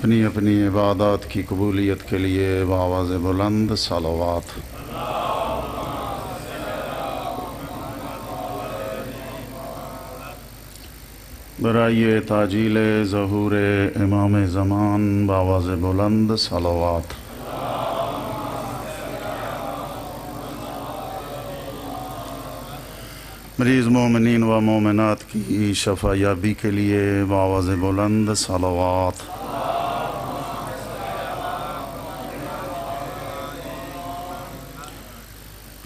اپنی اپنی عبادات کی قبولیت کے لیے بآواز بلند صلوات۔ برائے تاجیل ظہور امام زمان بآواز بلند صلوات۔ مریض مومنین و مومنات کی شفا یابی کے لیے بآواز بلند صلوات۔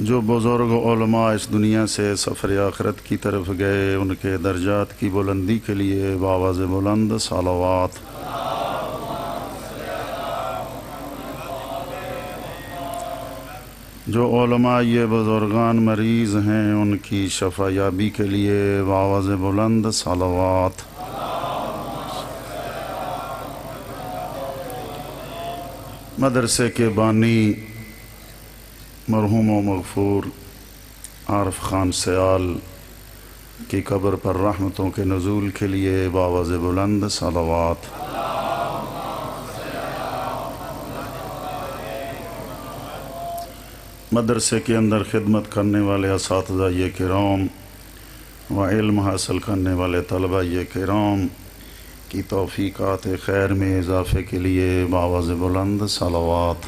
جو بزرگ علماء اس دنیا سے سفر آخرت کی طرف گئے، ان کے درجات کی بلندی کے لیے بآواز بلند صلوات۔ جو علماء یہ بزرگان مریض ہیں، ان کی شفا یابی کے لیے بآواز بلند صلوات۔ مدرسے کے بانی مرحوم و مغفور عارف خان سیال کی قبر پر رحمتوں کے نزول کے لیے بآواز بلند صلوات۔ مدرسے کے اندر خدمت کرنے والے اساتذہ کرام و علم حاصل کرنے والے طلبہ کرام کی توفیقات خیر میں اضافے کے لیے بآواز بلند صلوات۔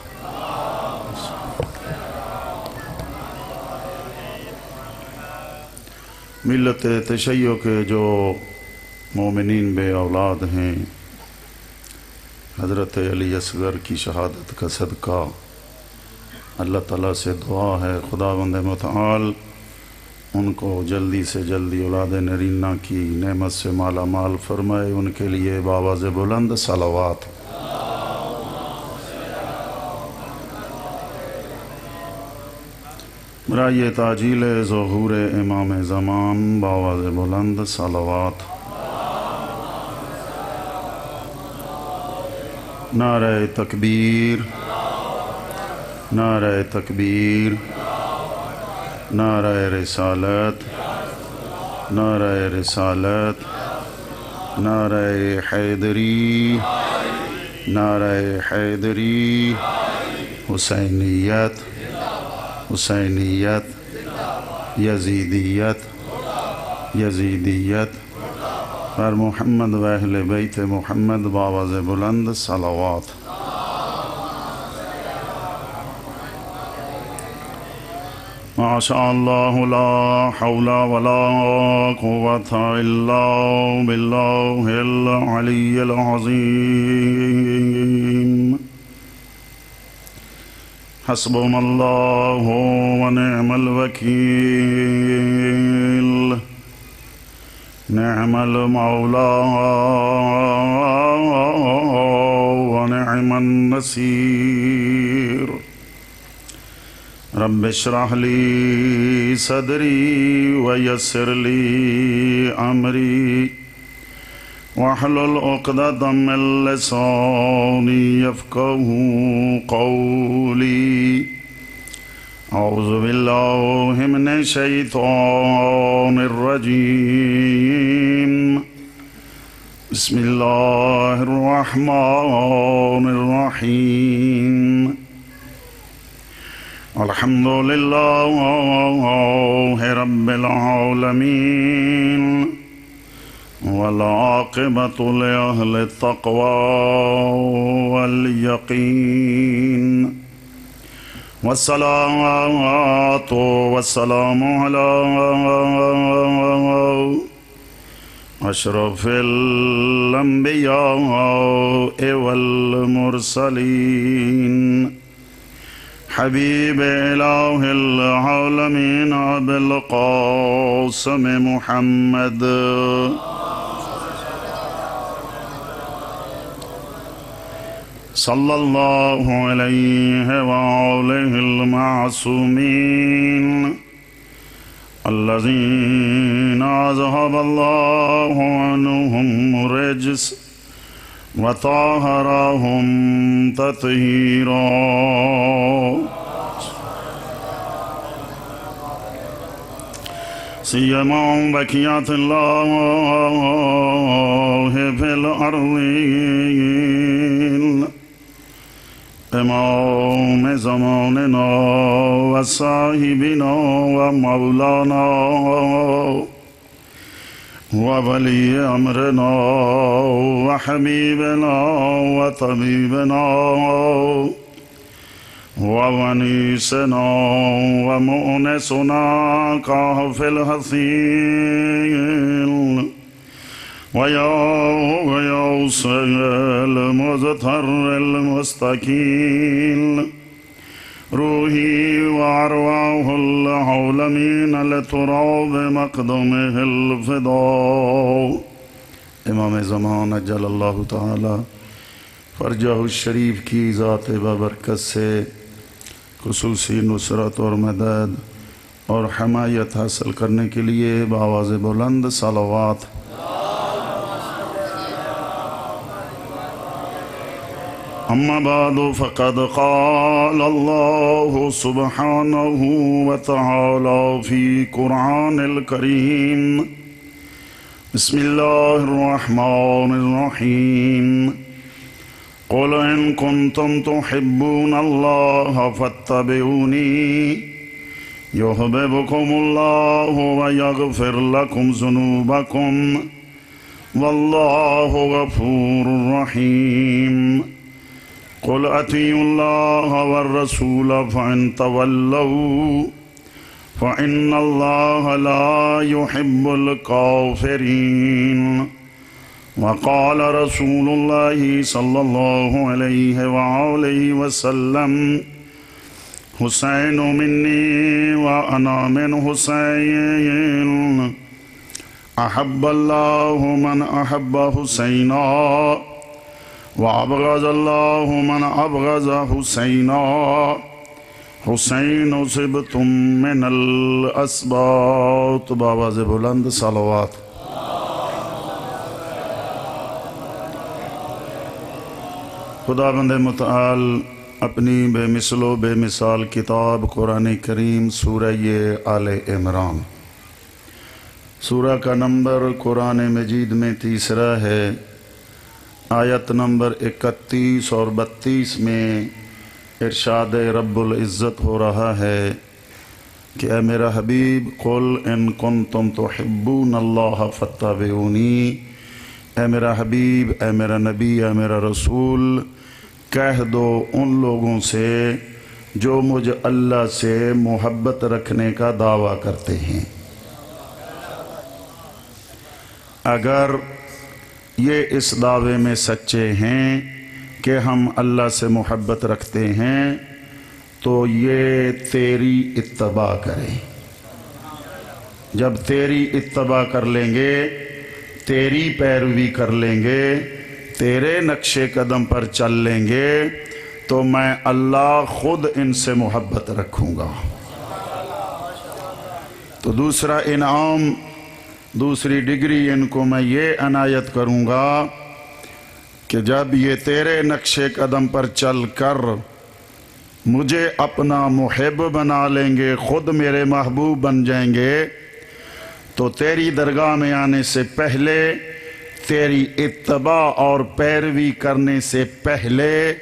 ملت تشیع کے جو مومنین بے اولاد ہیں، حضرت علی اصغر کی شہادت کا صدقہ اللہ تعالیٰ سے دعا ہے خداوند متعال ان کو جلدی سے جلدی اولاد نرینہ کی نعمت سے مالا مال فرمائے، ان کے لیے بآواز بلند صلوات۔ برائے تاجیل ظہور امام زمان بآواز بلند صلوات۔ نعرہ تکبیر، نعرہ تکبیر، نعرہ رسالت، نعرہ رسالت، نعرہ حیدری، نعرہ حیدری، حسینیت، حسینیت، یزیدیت، یزیدیت، پر محمد و اہل بیت محمد بآواز بلند صلوات۔ ماشاء اللہ لا حول ولا قوة الا باللہ العلی العظیم۔ حسبنا اللہ ونعم الوکیل، نعم المولا ونعم النصیر۔ رب اشرح لی صدری ویسر لی امری واحلل عقدۃ من لسانی یفقہوا قولی۔ اعوذ باللہ من الشیطان الرجیم، بسم اللہ الرحمن الرحیم۔ الحمد للہ رب العالمین، والعاقبۃ لأہل التقوی والیقین، والصلاۃ والسلام علی اشرف الانبیاء والمرسلین، حبیب الہ العالمین ابی القاسم محمد صلی اللہ علیہ وآلہ المعصومین، الذین اذہب اللہ عنہم الرجس وطہرہم تطہیرا۔ سیما بقیات اللہ فی الارض امام زماننا و صاحبنا و مولانا و ولی امرنا و حبیبنا و طبیبنا وونيسنا ومؤنسنا كهف الحصين ويوص المزتر المستكين روحي وأرواح العالمين لتراب مقدمه الفداء امام زمان اجل اللہ تعالی فرجہ الشریف کی ذات بابرکت سے خصوصی نصرت اور مدد اور حمایت حاصل کرنے کے لیے بآواز بلند صلوات اما بعد فقد قال اللہ سبحانہ وتعالی فی قرآن الکریم بسم اللہ الرحمن الرحیم قل ان کنتم تحبون اللہ فاتبعونی یحببکم اللہ ویغفر لکم ذنوبکم واللہ غفور رحیم قل اطیعوا اللہ والرسول فإن تولوا فإن اللہ لا يحب الکافرین وقال رسول اللہ صلی اللہ علیہ وآلہ وسلم حسین منی وأنا من حسین احب اللہ من احب حسینا وابغض اللہ من ابغض حسینا حسین صبتم من الاسباط بآواز بلند صلوات خداوند متعال اپنی بے مثل و بے مثال کتاب قرآن کریم سورہ آل عمران سورہ کا نمبر قرآن مجید میں تیسرا ہے آیت نمبر 31 اور 32 میں ارشاد رب العزت ہو رہا ہے کہ اے میرا حبیب قل ان کنتم تحبون اللہ فاتبعونی اے میرا حبیب اے میرا نبی اے میرا رسول کہہ دو ان لوگوں سے جو مجھ اللہ سے محبت رکھنے کا دعویٰ کرتے ہیں اگر یہ اس دعوے میں سچے ہیں کہ ہم اللہ سے محبت رکھتے ہیں تو یہ تیری اتباع کریں جب تیری اتباع کر لیں گے تیری پیروی کر لیں گے تیرے نقش قدم پر چل لیں گے تو میں اللہ خود ان سے محبت رکھوں گا تو دوسرا انعام دوسری ڈگری ان کو میں یہ عنایت کروں گا کہ جب یہ تیرے نقش قدم پر چل کر مجھے اپنا محب بنا لیں گے خود میرے محبوب بن جائیں گے تو تیری درگاہ میں آنے سے پہلے تیری اتباع اور پیروی کرنے سے پہلے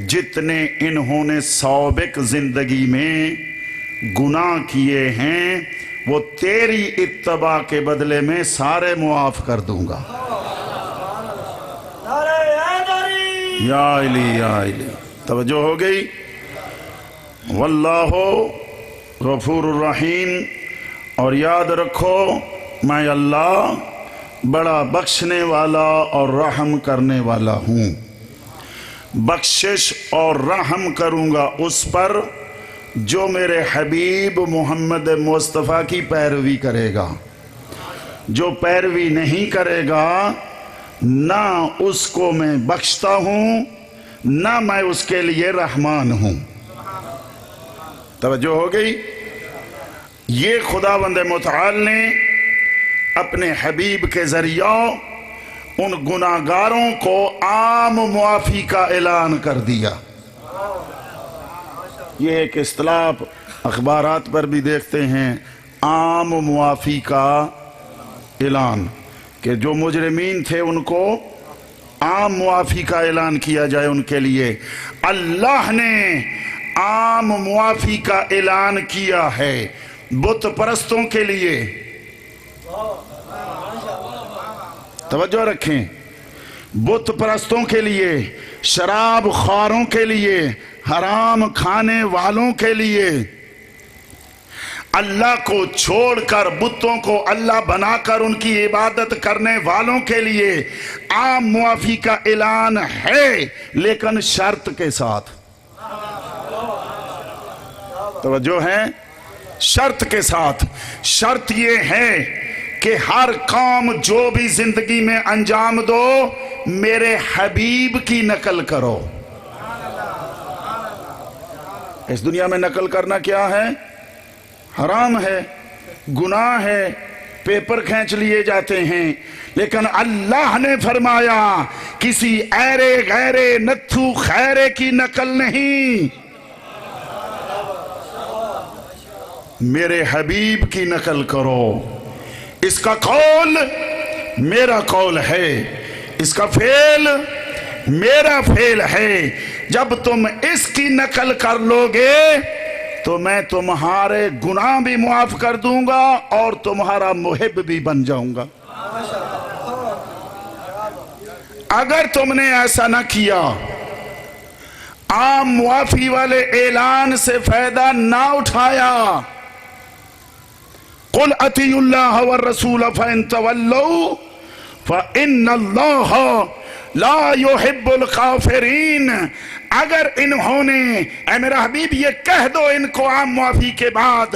جتنے انہوں نے سابق زندگی میں گناہ کیے ہیں وہ تیری اتباع کے بدلے میں سارے معاف کر دوں گا یا علی یا علی توجہ ہو گئی واللہ غفور الرحیم اور یاد رکھو میں اللہ بڑا بخشنے والا اور رحم کرنے والا ہوں بخشش اور رحم کروں گا اس پر جو میرے حبیب محمد مصطفیٰ کی پیروی کرے گا جو پیروی نہیں کرے گا نہ اس کو میں بخشتا ہوں نہ میں اس کے لیے رحمان ہوں توجہ ہو گئی یہ خداوند متعال نے اپنے حبیب کے ذریعہ ان گناہگاروں کو عام معافی کا اعلان کر دیا یہ ایک اصطلاح اخبارات پر بھی دیکھتے ہیں عام معافی کا اعلان کہ جو مجرمین تھے ان کو عام معافی کا اعلان کیا جائے ان کے لیے۔ اللہ نے عام معافی کا اعلان کیا ہے بت پرستوں کے لیے۔ توجہ رکھیں، بت پرستوں کے لیے، شراب خواروں کے لیے، حرام کھانے والوں کے لیے، اللہ کو چھوڑ کر بتوں کو اللہ بنا کر ان کی عبادت کرنے والوں کے لیے عام معافی کا اعلان ہے، لیکن شرط کے ساتھ۔ توجہ ہے، شرط کے ساتھ۔ شرط یہ ہے کہ ہر کام جو بھی زندگی میں انجام دو میرے حبیب کی نقل کرو۔ اس دنیا میں نقل کرنا کیا ہے؟ حرام ہے، گناہ ہے، پیپر کھینچ لیے جاتے ہیں، لیکن اللہ نے فرمایا کسی ایرے غیرے نتھو خیرے کی نقل نہیں، میرے حبیب کی نقل کرو۔ اس کا قول میرا قول ہے، اس کا فعل میرا فعل ہے۔ جب تم اس کی نقل کر لو گے تو میں تمہارے گناہ بھی معاف کر دوں گا اور تمہارا محب بھی بن جاؤں گا۔ اگر تم نے ایسا نہ کیا، عام معافی والے اعلان سے فائدہ نہ اٹھایا، قُلْ أَطِیعُوا اللَّهَ وَالرَّسُولَ فَإِن تَوَلَّوْا فَإِنَّ اللَّهَ لَا يُحِبُّ الْكَافِرِينَ۔ اگر انہوں نے، اے میرا حبیب یہ کہہ دو ان کو عام معافی کے بعد،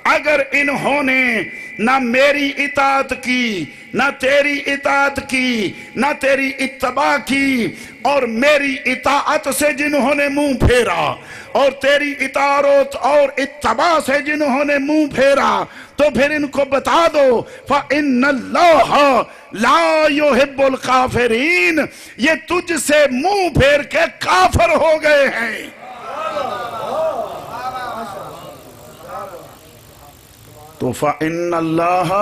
اگر انہوں نے نہ میری اطاعت کی، نہ تیری اطاعت کی، نہ تیری اتباع کی، اور میری اطاعت سے جنہوں نے منہ پھیرا اور تیری اطاعت اور اتباع سے جنہوں نے منہ پھیرا، تو پھر ان کو بتا دو فَإِنَّ اللَّهَ لَا يُحِبُّ الْكَافِرِينَ، یہ تجھ سے منہ پھیر کے کافر ہو گئے ہیں۔ تو فَإِنَّ اللَّهَ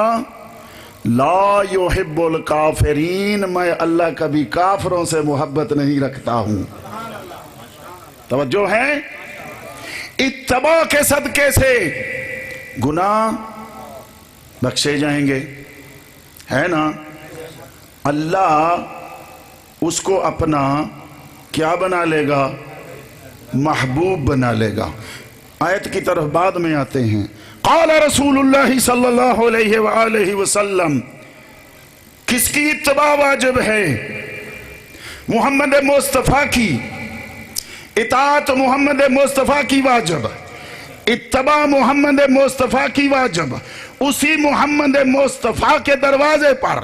لَا يُحِبُّ الْكَافِرِينَ، میں اللہ کبھی کافروں سے محبت نہیں رکھتا ہوں۔ توجہ ہے، اتباع کے صدقے سے گناہ بخشے جائیں گے، ہے نا؟ اللہ اس کو اپنا کیا بنا لے گا؟ محبوب بنا لے گا۔ آیت کی طرف بعد میں آتے ہیں۔ قال رسول اللہ صلی اللہ علیہ وآلہ وسلم، کس کی اتباع واجب ہے؟ محمد مصطفیٰ کی اطاعت، محمد مصطفیٰ کی واجب، اتباع محمد مصطفیٰ کی واجب۔ اسی محمد مصطفیٰ کے دروازے پر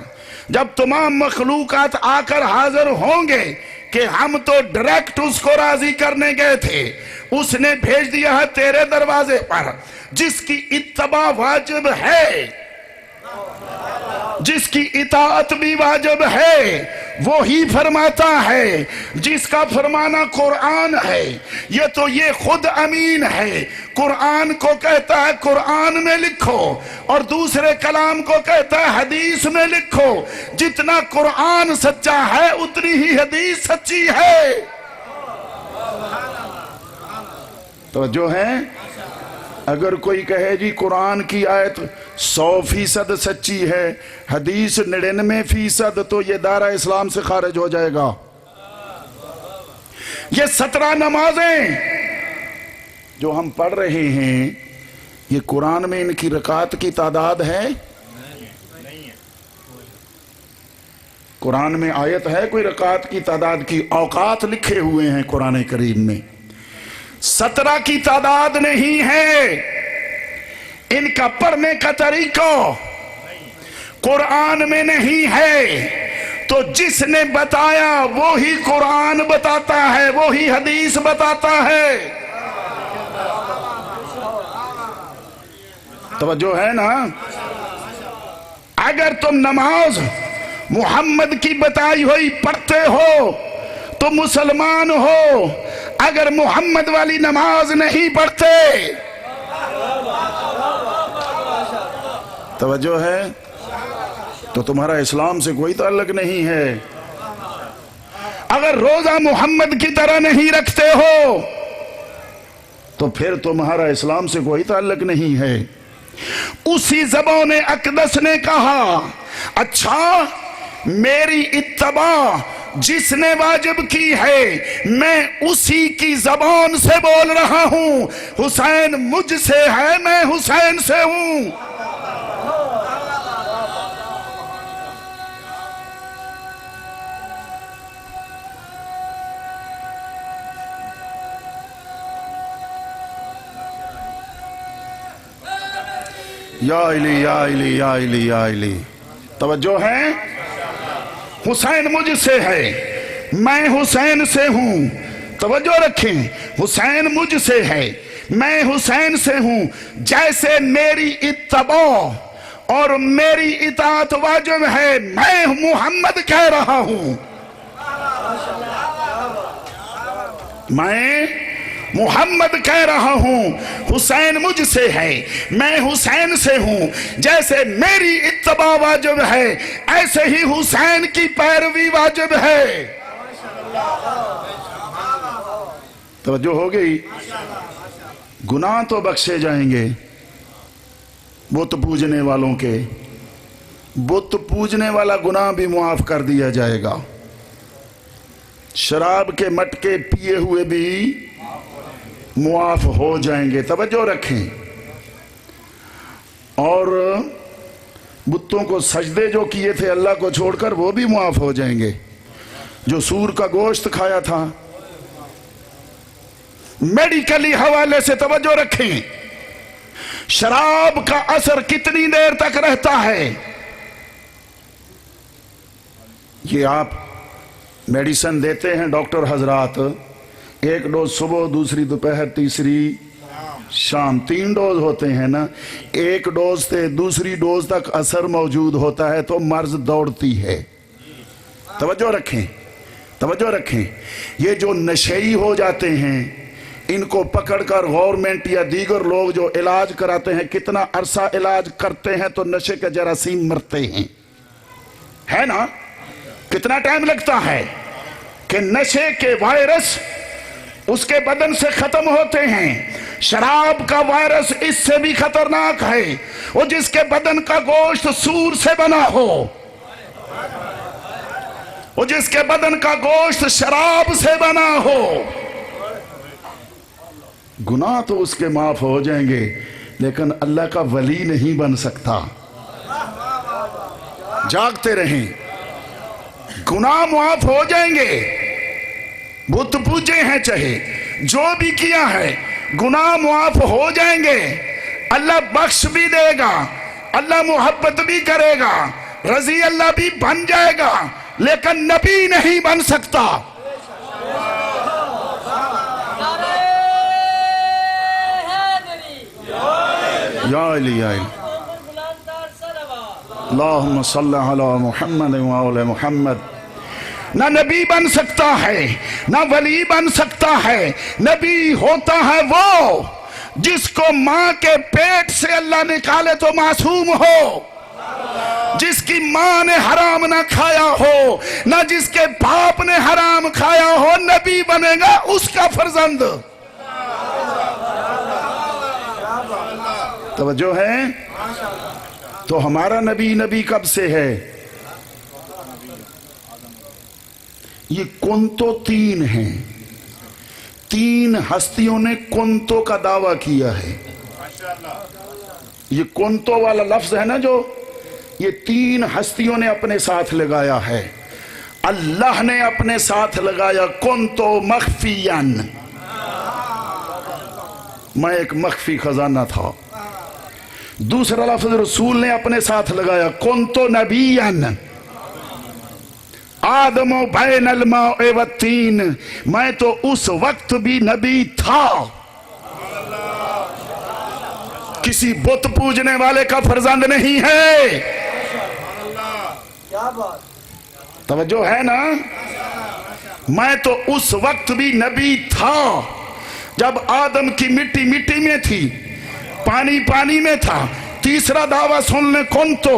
جب تمام مخلوقات آ کر حاضر ہوں گے کہ ہم تو ڈائریکٹ اس کو راضی کرنے گئے تھے، اس نے بھیج دیا ہے تیرے دروازے پر، جس کی اتباع واجب ہے، جس کی اطاعت بھی واجب ہے، وہی فرماتا ہے جس کا فرمانا قرآن ہے۔ یہ تو یہ خود امین ہے، قرآن کو کہتا ہے قرآن میں لکھو، اور دوسرے کلام کو کہتا ہے حدیث میں لکھو۔ جتنا قرآن سچا ہے اتنی ہی حدیث سچی ہے۔ توجہ ہے؟ اگر کوئی کہے جی قرآن کی آیت 100% سچی ہے، حدیث 99%، تو یہ دائرہ اسلام سے خارج ہو جائے گا۔ یہ 17 نمازیں جو ہم پڑھ رہے ہیں، یہ قرآن میں ان کی رکعت کی تعداد ہے؟ قرآن میں آیت ہے کوئی رکعت کی تعداد کی؟ اوقات لکھے ہوئے ہیں قرآن کریم میں، 17 کی تعداد نہیں ہے۔ ان کا پڑھنے کا طریقہ قرآن میں نہیں ہے، تو جس نے بتایا وہی قرآن بتاتا ہے، وہی حدیث بتاتا ہے۔ توجہ ہے نا؟ اگر تم نماز محمد کی بتائی ہوئی پڑھتے ہو تو مسلمان ہو، اگر محمد والی نماز نہیں پڑھتے، توجہ ہے، تو تمہارا اسلام سے کوئی تعلق نہیں ہے۔ اگر روزہ محمد کی طرح نہیں رکھتے ہو تو پھر تمہارا اسلام سے کوئی تعلق نہیں ہے۔ اسی زبان اقدس نے کہا اچھا میری اتباع جس نے واجب کی ہے میں اسی کی زبان سے بول رہا ہوں، حسین مجھ سے ہے میں حسین سے ہوں۔ یا علی یا علی یا علی یا علی، توجہ ہے؟ حسین مجھ سے ہے میں حسین سے ہوں، توجہ رکھیں، حسین مجھ سے ہے میں حسین سے ہوں، جیسے میری اتباع اور میری اطاعت واجب ہے میں محمد کہہ رہا ہوں، میں محمد کہہ رہا ہوں، حسین مجھ سے ہے میں حسین سے ہوں، جیسے میری اتباع واجب ہے ایسے ہی حسین کی پیروی واجب ہے۔ توجہ ہو گئی؟ گناہ تو بخشے جائیں گے بت پوجنے والوں کے، بت پوجنے والا گناہ بھی معاف کر دیا جائے گا، شراب کے مٹکے پیے ہوئے بھی معاف ہو جائیں گے، توجہ رکھیں، اور بتوں کو سجدے جو کیے تھے اللہ کو چھوڑ کر وہ بھی معاف ہو جائیں گے، جو سور کا گوشت کھایا تھا۔ میڈیکلی حوالے سے توجہ رکھیں، شراب کا اثر کتنی دیر تک رہتا ہے؟ یہ آپ میڈیسن دیتے ہیں ڈاکٹر حضرات، ایک ڈوز صبح، دوسری دوپہر، تیسری شام، 3 ڈوز ہوتے ہیں نا، ایک ڈوز سے دوسری ڈوز تک اثر موجود ہوتا ہے تو مرض دوڑتی ہے۔ توجہ رکھیں، توجہ رکھیں، یہ جو نشئی ہو جاتے ہیں ان کو پکڑ کر گورنمنٹ یا دیگر لوگ جو علاج کراتے ہیں، کتنا عرصہ علاج کرتے ہیں تو نشے کے جراثیم مرتے ہیں، ہے نا؟ کتنا ٹائم لگتا ہے کہ نشے کے وائرس اس کے بدن سے ختم ہوتے ہیں۔ شراب کا وائرس اس سے بھی خطرناک ہے، وہ جس کے بدن کا گوشت سور سے بنا ہو، وہ جس کے بدن کا گوشت شراب سے بنا ہو، گناہ تو اس کے معاف ہو جائیں گے لیکن اللہ کا ولی نہیں بن سکتا۔ جاگتے رہیں، گناہ معاف ہو جائیں گے، بت پوجے ہیں چاہے جو بھی کیا ہے گناہ معاف ہو جائیں گے، اللہ بخش بھی دے گا، اللہ محبت بھی کرے گا، رضی اللہ بھی بن جائے گا، لیکن نبی نہیں بن سکتا۔ یا علی یا علی، اللہم صلی علی محمد وآل محمد۔ نہ نبی بن سکتا ہے نہ ولی بن سکتا ہے، نبی ہوتا ہے وہ جس کو ماں کے پیٹ سے اللہ نکالے تو معصوم ہو، جس کی ماں نے حرام نہ کھایا ہو نہ جس کے باپ نے حرام کھایا ہو، نبی بنے گا اس کا فرزند۔ توجہ ہے؟ تو ہمارا نبی کب سے ہے؟ یہ کنتو 3 ہیں، 3 ہستیوں نے کنتو کا دعویٰ کیا ہے۔ یہ کنتو والا لفظ ہے نا جو، یہ 3 ہستیوں نے اپنے ساتھ لگایا ہے۔ اللہ نے اپنے ساتھ لگایا کنتو مخفیاً، میں ایک مخفی خزانہ تھا۔ دوسرا لفظ رسول نے اپنے ساتھ لگایا کنتو نبیاً، آدم و بین الماء والتین، میں تو اس وقت بھی نبی تھا۔ کسی بت پوجنے والے کا فرزند نہیں ہے۔ توجہ ہے نا؟ میں تو اس وقت بھی نبی تھا جب آدم کی مٹی مٹی میں تھی، پانی پانی میں تھا۔ تیسرا دعویٰ سن لیں، کنتو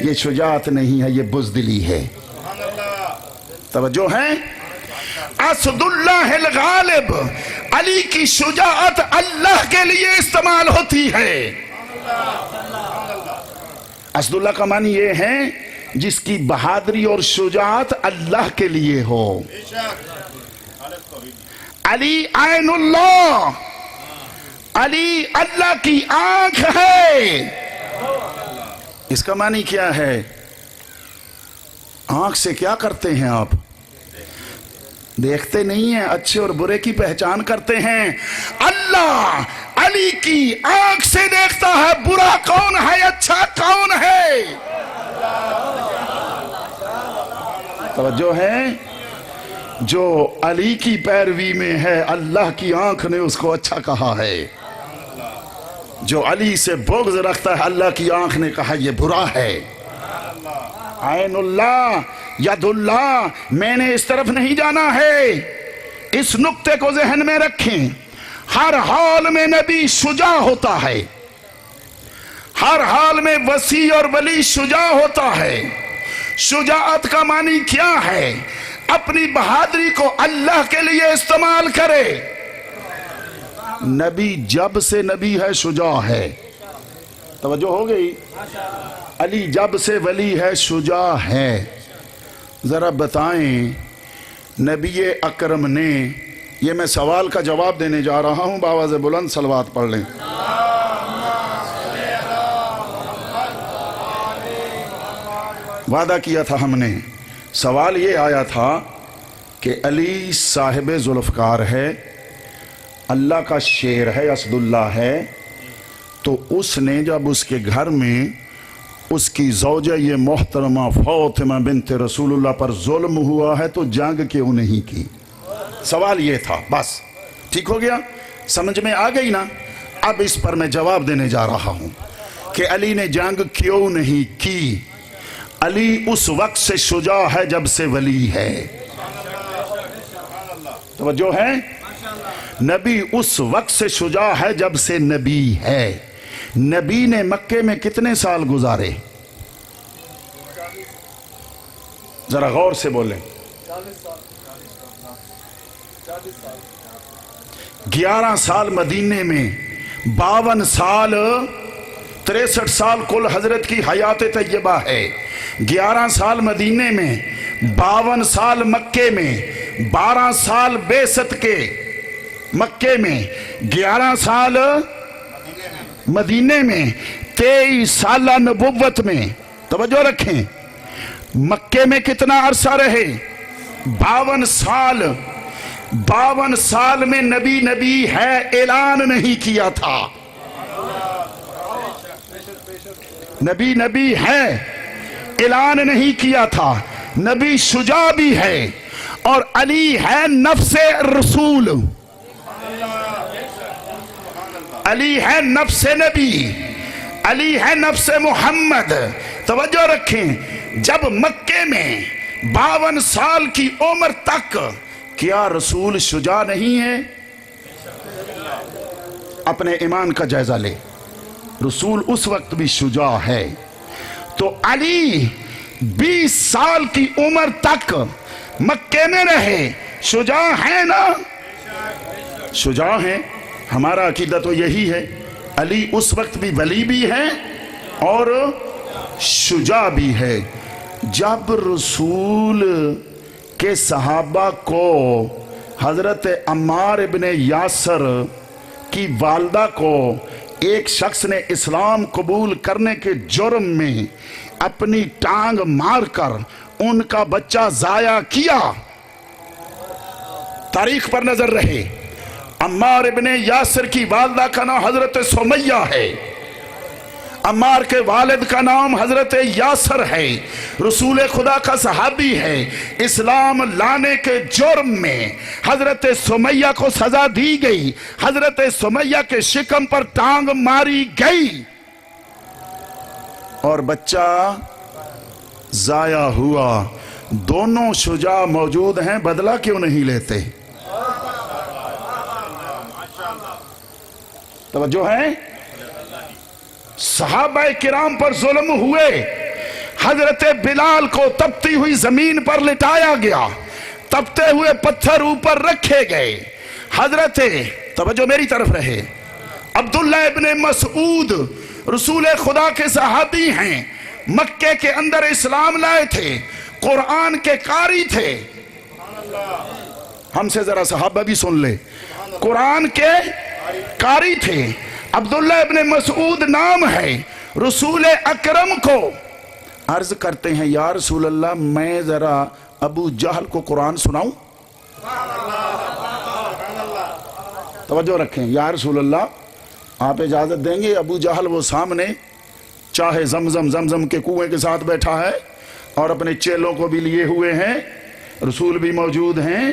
یہ شجاعت نہیں ہے، یہ بزدلی ہے۔ توجہ ہے؟ اسد اللہ الغالب، علی کی شجاعت اللہ کے لیے استعمال ہوتی ہے۔ اسد اللہ کا معنی یہ ہے جس کی بہادری اور شجاعت اللہ کے لیے ہو۔ علی عین اللہ، علی اللہ کی آنکھ ہے۔ اس کا معنی کیا ہے؟ آنکھ سے کیا کرتے ہیں آپ؟ دیکھتے نہیں ہیں، اچھے اور برے کی پہچان کرتے ہیں۔ اللہ علی کی آنکھ سے دیکھتا ہے برا کون ہے، اچھا کون ہے۔ توجہ ہے؟ جو علی کی پیروی میں ہے اللہ کی آنکھ نے اس کو اچھا کہا ہے، جو علی سے بغض رکھتا ہے اللہ کی آنکھ نے کہا یہ برا ہے۔ عین اللہ، ید اللہ، میں نے اس طرف نہیں جانا ہے۔ اس نقطے کو ذہن میں رکھیں، ہر حال میں نبی شجاع ہوتا ہے، ہر حال میں وسیع اور ولی شجاع ہوتا ہے۔ شجاعت کا معنی کیا ہے؟ اپنی بہادری کو اللہ کے لیے استعمال کرے۔ نبی جب سے نبی ہے شجاع ہے۔ توجہ ہو گئی؟ علی جب سے ولی ہے شجاع ہے۔ ذرا بتائیں نبی اکرم نے، یہ میں سوال کا جواب دینے جا رہا ہوں، بآواز بلند صلوات پڑھ لیں۔ وعدہ کیا تھا ہم نے، سوال یہ آیا تھا کہ علی صاحب ذوالفقار ہے، اللہ کا شیر ہے، اسد اللہ ہے، تو اس نے جب اس کے گھر میں اس کی زوجہ یہ محترمہ فاطمہ بنت رسول اللہ پر ظلم ہوا ہے تو جنگ کیوں نہیں کی؟ سوال یہ تھا، بس ٹھیک ہو گیا؟ سمجھ میں آ گئی نا؟ اب اس پر میں جواب دینے جا رہا ہوں کہ علی نے جنگ کیوں نہیں کی۔ علی اس وقت سے شجاع ہے جب سے ولی ہے۔ توجہ ہے؟ نبی اس وقت سے شجاع ہے جب سے نبی ہے۔ نبی نے مکے میں کتنے سال گزارے؟ ذرا غور سے بولیں۔ 11 سال مدینے میں، 52 سال، 63 سال کل حضرت کی حیات طیبہ ہے۔ 11 سال مدینے میں، 52 سال مکے میں، 12 سال بعثت کے مکے میں، 11 سال مدینے میں، 23 سالہ نبوت میں۔ توجہ رکھیں، مکے میں کتنا عرصہ رہے؟ 52 سال۔ 52 سال میں نبی نبی ہے اعلان نہیں کیا تھا۔ نبی نبی ہے اعلان نہیں کیا تھا۔ نبی شجاع بھی ہے، اور علی ہے نفس رسول، علی ہے نفس نبی، علی ہے نفس محمد۔ توجہ رکھیں، جب مکے میں 52 سال کی عمر تک کیا رسول شجاع نہیں ہے؟ اپنے ایمان کا جائزہ لے، رسول اس وقت بھی شجاع ہے۔ تو علی 20 سال کی عمر تک مکے میں رہے، شجاع ہے نا؟ شجاع ہے۔ ہمارا عقیدہ تو یہی ہے، علی اس وقت بھی ولی بھی ہے اور شجاع بھی ہے۔ جب رسول کے صحابہ کو حضرت عمار ابن یاسر کی والدہ کو ایک شخص نے اسلام قبول کرنے کے جرم میں اپنی ٹانگ مار کر ان کا بچہ ضائع کیا، تاریخ پر نظر رہے، عمار ابن یاسر کی والدہ کا نام حضرت سمیہ ہے، عمار کے والد کا نام حضرت یاسر ہے، رسول خدا کا صحابی ہے۔ اسلام لانے کے جرم میں حضرت سمیہ کو سزا دی گئی، حضرت سمیہ کے شکم پر ٹانگ ماری گئی اور بچہ ضائع ہوا۔ دونوں شجاع موجود ہیں، بدلہ کیوں نہیں لیتے؟ توجہ ہے؟ صحابہ کرام پر ظلم ہوئے، حضرت بلال کو تپتی ہوئی زمین پر لٹایا گیا، تپتے ہوئے پتھر اوپر رکھے گئے. حضرت توجہ میری طرف رہے، عبداللہ ابن مسعود رسول خدا کے صحابی ہیں، مکے کے اندر اسلام لائے تھے، قرآن کے قاری تھے. ہم سے ذرا صحابہ بھی سن لے، قرآن کے قاری تھے. عبداللہ ابن مسعود نام ہے. رسول اکرم کو عرض کرتے ہیں یا رسول اللہ میں ذرا ابو جہل کو قرآن سناؤں؟ توجہ رکھیں، یا رسول اللہ آپ اجازت دیں گے؟ ابو جہل وہ سامنے چاہے زمزم کے کنویں کے ساتھ بیٹھا ہے اور اپنے چیلوں کو بھی لیے ہوئے ہیں، رسول بھی موجود ہیں،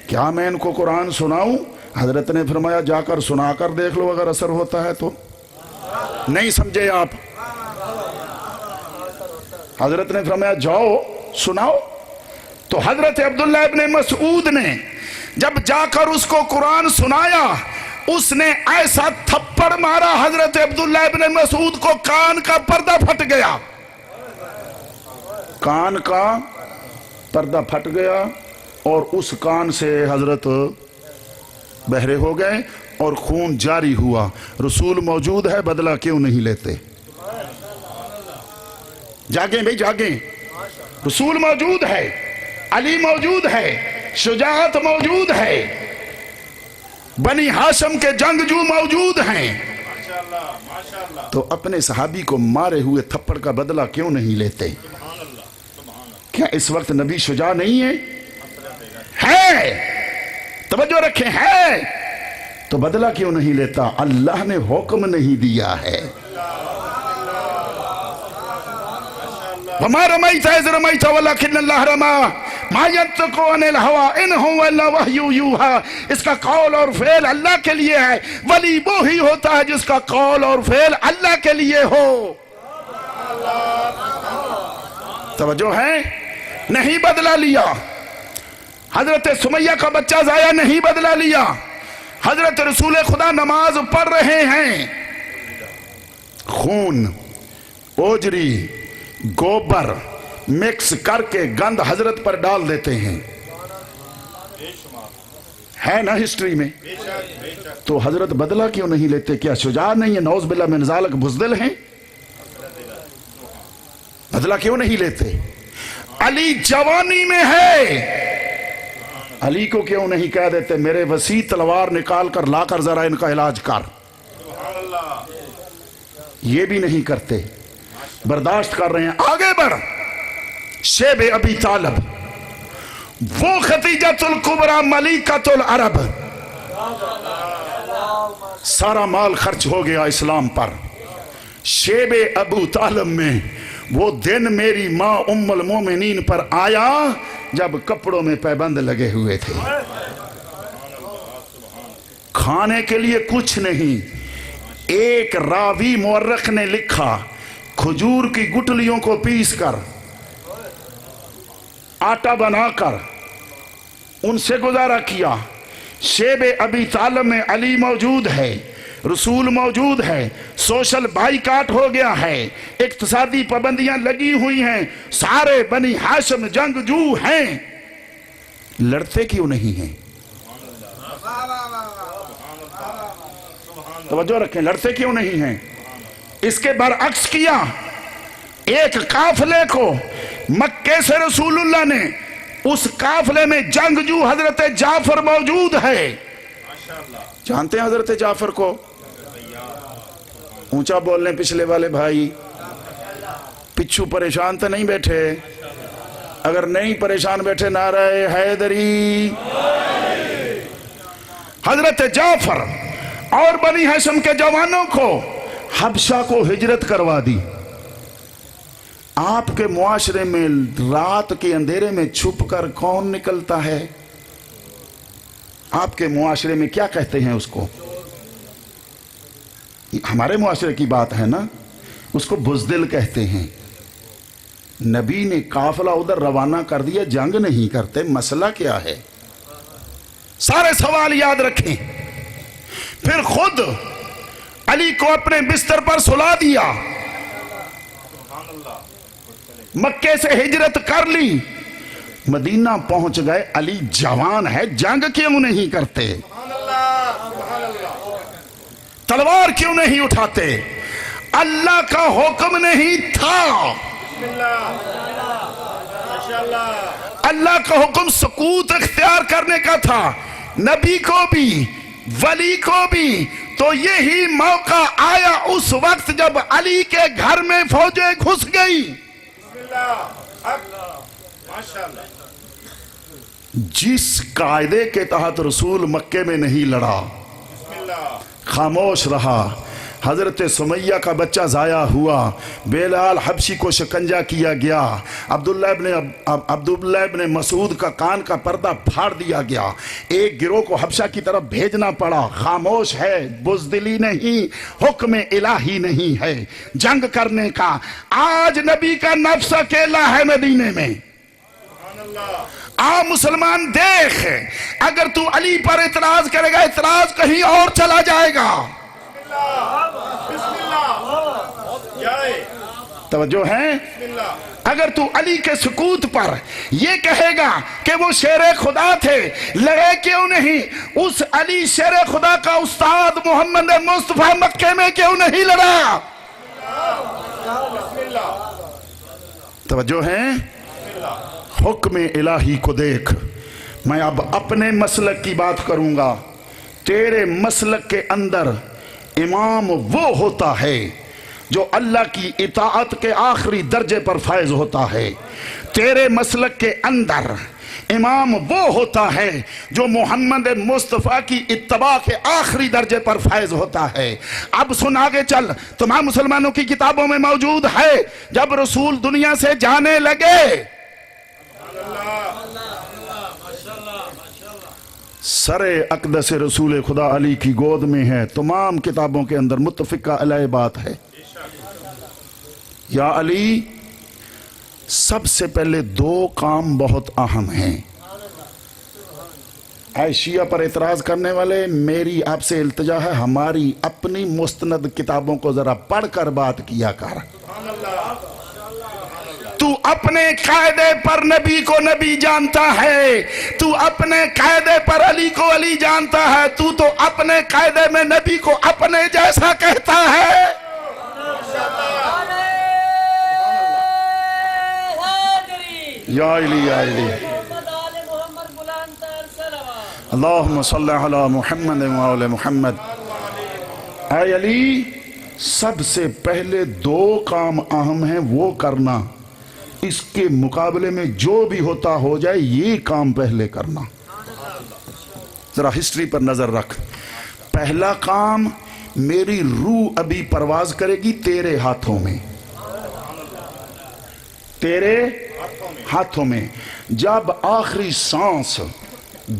کیا میں ان کو قرآن سناؤں؟ حضرت نے فرمایا جا کر سنا کر دیکھ لو، اگر اثر ہوتا ہے تو. نہیں سمجھے آپ؟ حضرت نے فرمایا جاؤ سناؤ. تو حضرت عبداللہ ابن مسعود نے جب جا کر اس کو قرآن سنایا، اس نے ایسا تھپڑ مارا حضرت عبداللہ ابن مسعود کو کان کا پردہ پھٹ گیا. کان کا پردہ پھٹ گیا اور اس کان سے حضرت بہرے ہو گئے اور خون جاری ہوا. رسول موجود ہے، بدلہ کیوں نہیں لیتے؟ جاگیں بھئی جاگیں، رسول موجود ہے، علی موجود ہے، شجاعت موجود ہے، بنی ہاشم کے جنگجو موجود ہیں، تو اپنے صحابی کو مارے ہوئے تھپڑ کا بدلہ کیوں نہیں لیتے؟ کیا اس وقت نبی شجاع نہیں ہے؟ توجہ رکھیں، ہے تو بدلہ کیوں نہیں لیتا؟ اللہ نے حکم نہیں دیا ہے. وَمَا رَمَيْتَ إِذْ رَمَيْتَ وَلَكِنَّ اللَّهَ رَمَى مَا يَنطِقُ عَنِ الْهَوَىٰ إِنْ هُوَ إِلَّا وَحْيٌ يُوحَىٰ. اس کا قول اور فعل اللہ کے لیے ہے. ولی وہی ہوتا ہے جس کا قول اور فعل اللہ کے لیے ہو. توجہ ہے، نہیں بدلہ لیا. حضرت سمیہ کا بچہ ضائع نہیں بدلہ لیا. حضرت رسول خدا نماز پڑھ رہے ہیں، خون، اوجری، گوبر مکس کر کے گند حضرت پر ڈال دیتے ہیں. ہے نا ہسٹری میں؟ تو حضرت بدلہ کیوں نہیں لیتے؟ کیا شجاع نہیں ہے؟ نعوذ باللہ من ذالک بزدل ہیں؟ بدلہ کیوں نہیں لیتے؟ علی جوانی میں ہے، علی کو کیوں نہیں کہہ دیتے میرے وسیع تلوار نکال کر لا کر ذرا ان کا علاج کر؟ یہ بھی نہیں کرتے، برداشت کر رہے ہیں. آگے بڑھ. شیب ابی طالب وہ ختیجۃ الکبریٰ ملیکۃ العرب، سارا مال خرچ ہو گیا اسلام پر. شیب ابو طالب میں وہ دن میری ماں ام المومنین پر آیا جب کپڑوں میں پیبند لگے ہوئے تھے، کھانے کے لیے کچھ نہیں. ایک راوی مورخ نے لکھا کھجور کی گٹلیوں کو پیس کر آٹا بنا کر ان سے گزارا کیا. شیب ابی طالب میں علی موجود ہے، رسول موجود ہے، سوشل بائیکاٹ ہو گیا ہے، اقتصادی پابندیاں لگی ہوئی ہیں، سارے بنی ہاشم جنگجو ہیں، لڑتے کیوں نہیں ہیں؟ توجہ رکھیں، لڑتے کیوں نہیں ہیں؟ اس کے برعکس کیا. ایک قافلے کو مکے سے رسول اللہ نے، اس قافلے میں جنگجو حضرت جعفر موجود ہے. جانتے ہیں حضرت جعفر کو؟ اونچا بول لیں پچھلے والے بھائی. پچھو پریشان تو نہیں بیٹھے؟ اگر نہیں پریشان بیٹھے نعرہ حیدری. حضرت جعفر اور بنی ہاشم کے جوانوں کو حبشہ کو ہجرت کروا دی. آپ کے معاشرے میں رات کے اندھیرے میں چھپ کر کون نکلتا ہے؟ آپ کے معاشرے میں کیا کہتے ہیں اس کو؟ ہمارے معاشرے کی بات ہے نا، اس کو بزدل کہتے ہیں. نبی نے قافلہ ادھر روانہ کر دیا، جنگ نہیں کرتے. مسئلہ کیا ہے؟ سارے سوال یاد رکھیں. پھر خود علی کو اپنے بستر پر سلا دیا. مکے سے ہجرت کر لی، مدینہ پہنچ گئے، علی جوان ہے، جنگ کیوں نہیں کرتے؟ تلوار کیوں نہیں اٹھاتے؟ اللہ کا حکم نہیں تھا، اللہ کا حکم سکوت اختیار کرنے کا تھا، نبی کو بھی ولی کو بھی۔ تو یہی موقع آیا اس وقت جب علی کے گھر میں فوجیں گھس گئی، جس قاعدے کے تحت رسول مکے میں نہیں لڑا، خاموش رہا، حضرت سمیہ کا بچہ ضائع ہوا، بلال حبشی کو شکنجہ کیا گیا، عبداللہ ابن مسعود کا کان کا پردہ پھاڑ دیا گیا، ایک گروہ کو حبشہ کی طرف بھیجنا پڑا، خاموش ہے، بزدلی نہیں، حکم الہی نہیں ہے جنگ کرنے کا۔ آج نبی کا نفس اکیلا ہے مدینے میں، مسلمان دیکھ، اگر تو علی پر اعتراض کرے گا اعتراض کہیں اور چلا جائے گا۔ توجہ ہے؟ اگر تو علی کے سکوت پر یہ کہے گا کہ وہ شیر خدا تھے، لڑے کیوں نہیں؟ اس علی شیر خدا کا استاد محمد مصطفیٰ مکے میں کیوں نہیں لڑا؟ توجہ ہے؟ حکم الہی کو دیکھ۔ میں اب اپنے مسلک کی بات کروں گا۔ تیرے مسلک کے اندر امام وہ ہوتا ہے جو اللہ کی اطاعت کے آخری درجے پر فائز ہوتا ہے۔ تیرے مسلک کے اندر امام وہ ہوتا ہے جو محمد مصطفیٰ کی اتباع کے آخری درجے پر فائز ہوتا ہے۔ اب سن آگے چل، تمام مسلمانوں کی کتابوں میں موجود ہے، جب رسول دنیا سے جانے لگے سر اقدس رسول خدا علی کی گود میں ہے، تمام کتابوں کے اندر متفقہ علیہ بات ہے۔ یا علی، سب سے پہلے دو کام بہت اہم ہیں۔ اے شیعہ پر اعتراض کرنے والے، میری آپ سے التجا ہے، ہماری اپنی مستند کتابوں کو ذرا پڑھ کر بات کیا کر۔ تو اپنے قاعدے پر نبی کو نبی جانتا ہے، تو اپنے قاعدے پر علی کو علی جانتا ہے، تو اپنے قاعدے میں نبی کو اپنے جیسا کہتا ہے۔ یا علی یا علی، اللہم صلی علی محمد وآل محمد۔ اے علی، سب سے پہلے دو کام اہم ہیں، وہ کرنا، اس کے مقابلے میں جو بھی ہوتا ہو جائے یہ کام پہلے کرنا۔ ذرا ہسٹری پر نظر رکھ۔ پہلا کام، میری روح ابھی پرواز کرے گی تیرے ہاتھوں میں، تیرے ہاتھوں میں۔ جب آخری سانس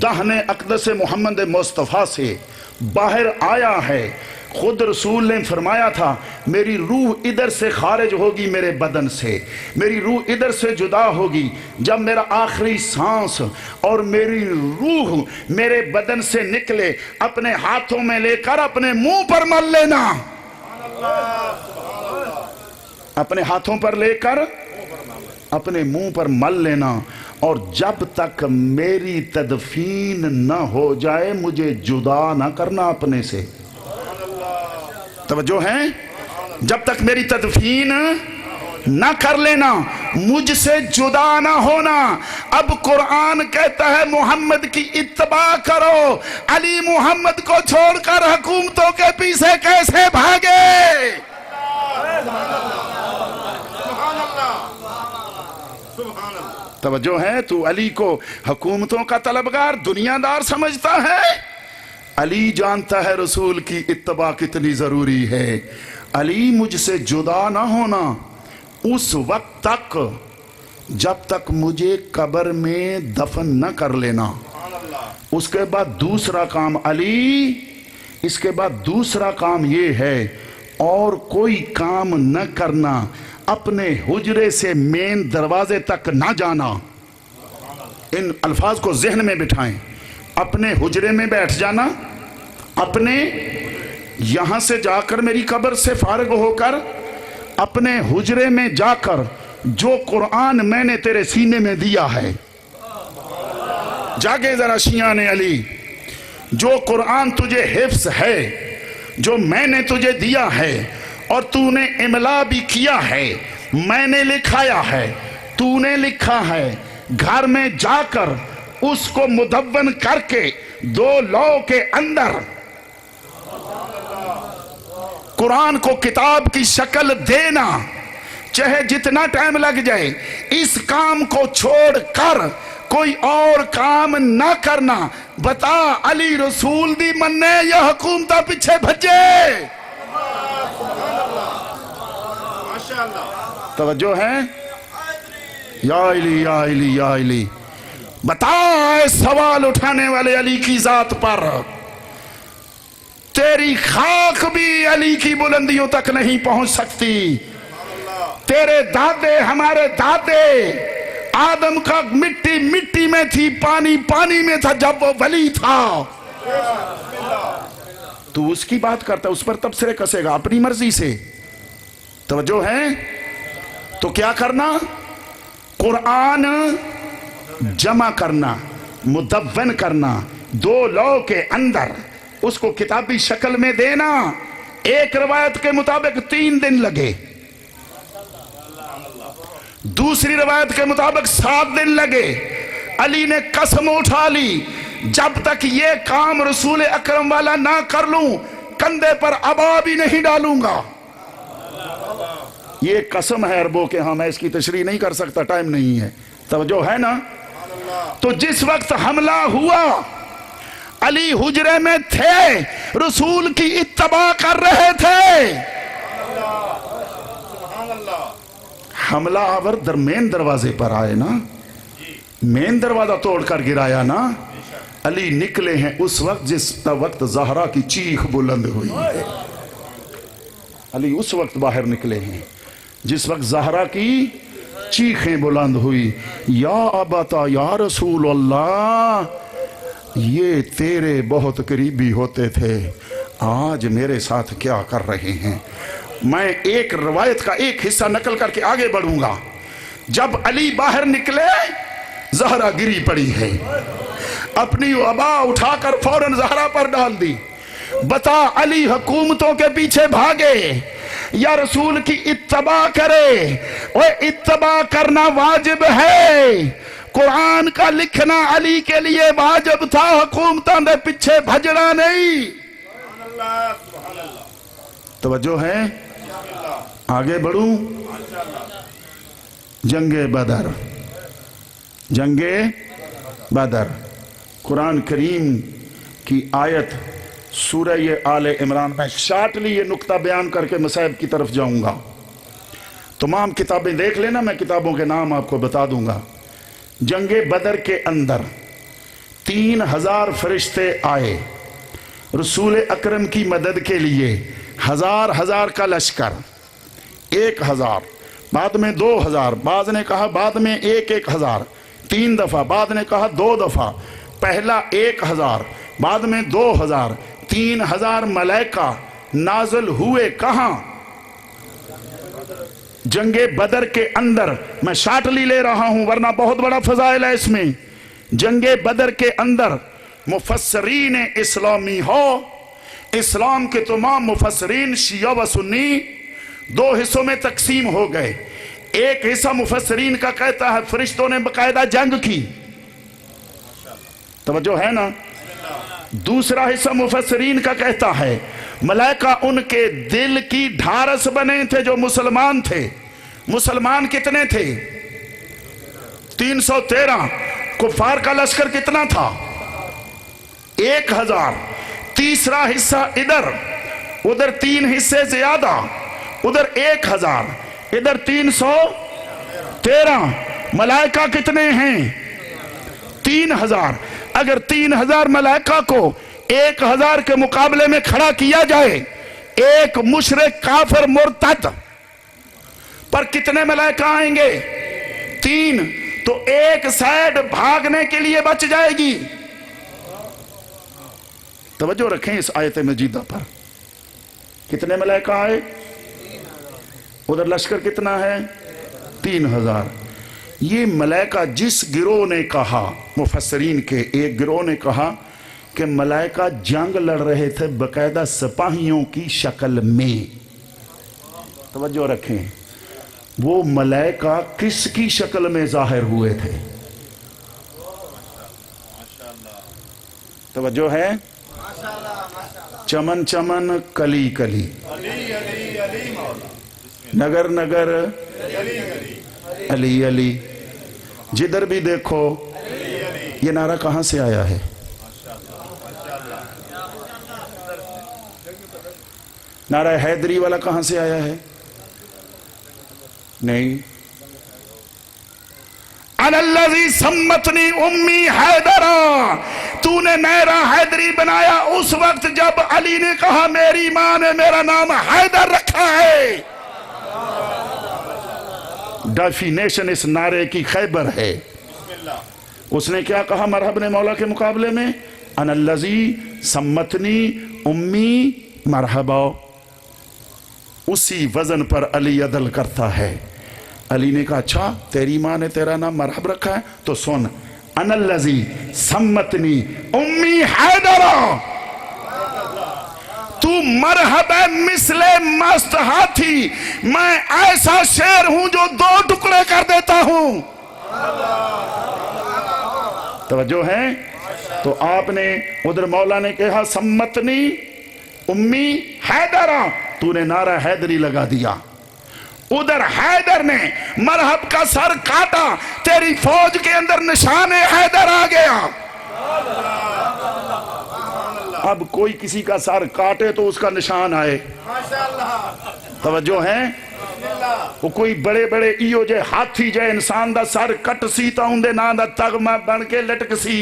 دہن اقدس محمد مصطفیٰ سے باہر آیا ہے، خود رسول نے فرمایا تھا، میری روح ادھر سے خارج ہوگی میرے بدن سے، میری روح ادھر سے جدا ہوگی، جب میرا آخری سانس اور میری روح میرے بدن سے نکلے، اپنے ہاتھوں میں لے کر اپنے منہ پر مل لینا، اپنے ہاتھوں پر لے کر اپنے منہ پر مل لینا، اور جب تک میری تدفین نہ ہو جائے مجھے جدا نہ کرنا اپنے سے۔ توجہ ہے؟ جب تک میری تدفین نہ کر لینا، مجھ سے جدا نہ ہونا۔ اب قرآن کہتا ہے محمد کی اتباع کرو، علی محمد کو چھوڑ کر حکومتوں کے پیچھے کیسے بھاگے؟ توجہ ہے؟ تو علی کو حکومتوں کا طلبگار، دنیا دار سمجھتا ہے؟ علی جانتا ہے رسول کی اتباع کتنی ضروری ہے۔ علی، مجھ سے جدا نہ ہونا اس وقت تک جب تک مجھے قبر میں دفن نہ کر لینا۔ اس کے بعد دوسرا کام علی، اس کے بعد دوسرا کام یہ ہے، اور کوئی کام نہ کرنا، اپنے حجرے سے مین دروازے تک نہ جانا۔ ان الفاظ کو ذہن میں بٹھائیں۔ اپنے حجرے میں بیٹھ جانا، اپنے یہاں سے جا کر میری قبر سے فارغ ہو کر اپنے حجرے میں جا کر جو قرآن میں نے تیرے سینے میں دیا ہے، جاگے ذرا شیعان علی، جو قرآن تجھے حفظ ہے، جو میں نے تجھے دیا ہے اور تو نے املا بھی کیا ہے، میں نے لکھایا ہے، تو نے لکھا ہے، گھر میں جا کر اس کو مدون کر کے 2 لوح کے اندر قرآن کو کتاب کی شکل دینا، چاہے جتنا ٹائم لگ جائے، اس کام کو چھوڑ کر کوئی اور کام نہ کرنا۔ بتا علی رسول دی مننے یا حکومتہ پیچھے بھجے؟ توجہ ہے؟ یا علی یا علی یا علی، بتا اے سوال اٹھانے والے علی کی ذات پر، تیری خاک بھی علی کی بلندیوں تک نہیں پہنچ سکتی۔ تیرے دادے، ہمارے دادے، آدم کا مٹی مٹی میں تھی، پانی پانی میں تھا جب وہ ولی تھا۔ تو اس کی بات کرتا، اس پر تبصرے کسے گا اپنی مرضی سے۔ توجہ ہے؟ تو کیا کرنا؟ قرآن جمع کرنا، مدون کرنا، 2 لوح کے اندر اس کو کتابی شکل میں دینا۔ ایک روایت کے مطابق 3 دن لگے، دوسری روایت کے مطابق 7 دن لگے۔ علی نے قسم اٹھا لی، جب تک یہ کام رسول اکرم والا نہ کر لوں، کندھے پر عبا بھی نہیں ڈالوں گا۔ یہ قسم ہے عربوں کے ہاں، میں اس کی تشریح نہیں کر سکتا، ٹائم نہیں ہے۔ توجہ ہے نا؟ تو جس وقت حملہ ہوا، علی حجرے میں تھے، رسول کی اتباع کر رہے تھے۔ حملہ آور مین دروازے پر آئے نا، مین دروازہ توڑ کر گرایا نا۔ علی نکلے ہیں اس وقت جس وقت زہرا کی چیخ بلند ہوئی ہے۔ علی اس وقت باہر نکلے ہیں جس وقت زہرا کی چیخیں بلند ہوئی، یا ابتا یا رسول اللہ، یہ تیرے بہت قریبی ہوتے تھے، آج میرے ساتھ کیا کر رہے ہیں؟ میں ایک روایت کا ایک حصہ نقل کر کے آگے بڑھوں گا۔ جب علی باہر نکلے، زہرا گری پڑی ہے، اپنی عبا اٹھا کر فوراً زہرا پر ڈال دی۔ بتا علی حکومتوں کے پیچھے بھاگے یا رسول کی اتباع کرے؟ اور اتباع کرنا واجب ہے، قرآن کا لکھنا علی کے لیے واجب تھا، حکومتوں نے پیچھے بھجنا نہیں۔ توجہ ہے؟ آگے بڑھوں۔ جنگ بدر، جنگ بدر، قرآن کریم کی آیت سورہ آل عمران میں شارٹلی یہ نقطہ بیان کر کے مصائب کی طرف جاؤں گا۔ تمام کتابیں دیکھ لینا، میں کتابوں کے نام آپ کو بتا دوں گا۔ جنگ بدر کے اندر 3000 فرشتے آئے رسول اکرم کی مدد کے لیے، 1000 کا لشکر، 1000، بعد میں 2000، بعض نے کہا بعد میں 1000، 3 دفعہ، بعد نے کہا 2 دفعہ، پہلا 1000، بعد میں 2000، 3000 ملائکہ نازل ہوئے کہاں؟ جنگ بدر کے اندر۔ میں شارٹلی لے رہا ہوں ورنہ بہت بڑا فضائل ہے اس میں۔ جنگ بدر کے اندر مفسرین اسلامی ہو، اسلام کے تمام مفسرین شیعہ و سنی 2 حصوں میں تقسیم ہو گئے۔ ایک حصہ مفسرین کا کہتا ہے فرشتوں نے باقاعدہ جنگ کی، توجہ ہے نا؟ دوسرا حصہ مفسرین کا کہتا ہے ملائکہ ان کے دل کی ڈھارس بنے تھے جو مسلمان تھے۔ مسلمان کتنے تھے؟ 313۔ کفار کا لشکر کتنا تھا؟ 1000۔ تیسرا حصہ ادھر 3 حصے زیادہ، ادھر 1000، ادھر 313۔ ملائکہ کتنے ہیں؟ 3000۔ اگر 3000 ملائکہ کو 1000 کے مقابلے میں کھڑا کیا جائے، ایک مشرک کافر مرتد پر کتنے ملائکہ آئیں گے؟ 3۔ تو ایک سائیڈ بھاگنے کے لیے بچ جائے گی۔ توجہ رکھیں اس آیت مجیدہ پر۔ کتنے ملائکہ آئے؟ ادھر لشکر کتنا ہے؟ 3000. یہ ملائکہ جس گروہ نے کہا، مفسرین کے ایک گروہ نے کہا کہ ملائکہ جنگ لڑ رہے تھے باقاعدہ سپاہیوں کی شکل میں. توجہ رکھیں، وہ ملائکہ کس کی شکل میں ظاہر ہوئے تھے؟ توجہ ہے؟ چمن چمن، کلی کلی، نگر نگر، علی علی. جدھر بھی دیکھو یہ نعرہ کہاں سے آیا ہے؟ نعرہ حیدری والا کہاں سے آیا ہے؟ نہیں. اَنَا الَّذِي سَمَّتْنِي اُمِّي حیدرا، تو نے میرا حیدری بنایا اس وقت جب علی نے کہا میری ماں نے میرا نام حیدر رکھا ہے. ڈیفینیشن اس نعرے کی خیبر ہے. اس نے کیا کہا مرحب نے مولا کے مقابلے میں؟ اَنَا الَّذِي سَمَّتْنِي اُمِّي مرحبا. اسی وزن پر علی عدل کرتا ہے. علی نے کہا اچھا تیری ماں نے تیرا نام مرحب رکھا ہے تو سن، اَنَا الَّذِي سَمَّتْنِي اُمِّي حیدرا، تو مرحب مثل مست ہاتھی، میں ایسا شیر ہوں جو 2 ٹکڑے کر دیتا ہوں. توجہ ہے؟ تو آپ نے ادھر مولا نے کہا سمتنی امی حیدرہ، تو نے نعرہ حیدری لگا دیا. ادھر حیدر نے مرحب کا سر کاٹا، تیری فوج کے اندر نشان حیدر آ گیا. اب کوئی کسی کا سر کاٹے تو اس کا نشان آئے. توجہ ہے؟ وہ کوئی بڑے بڑے ایو جے ہاتھی جے انسان دا سر کٹ سی تا اندے نا دا تغمہ بن کے لٹک سی،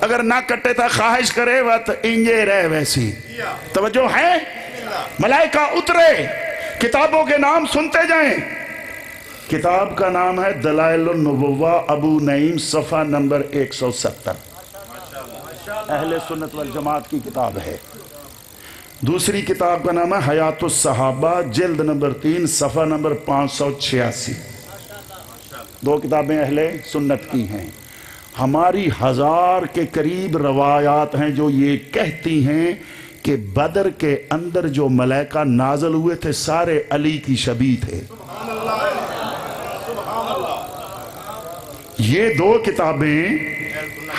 اگر نہ کٹے تا خواہش کرے وقت انجے رہ ویسی. توجہ ہے؟ ملائکہ اترے، کتابوں کے نام سنتے جائیں. کتاب کا نام ہے دلائل النبوہ، ابو نعیم، صفحہ نمبر 170. اہل سنت والجماعت کی کتاب ہے. دوسری کتاب کا نام ہے حیات الصحابہ، جلد نمبر 3، صفحہ نمبر 586. 2 کتابیں اہل سنت کی ہیں. ہماری 1000 کے قریب روایات ہیں جو یہ کہتی ہیں کہ بدر کے اندر جو ملائکہ نازل ہوئے تھے سارے علی کی شبیہ تھے. یہ 2 کتابیں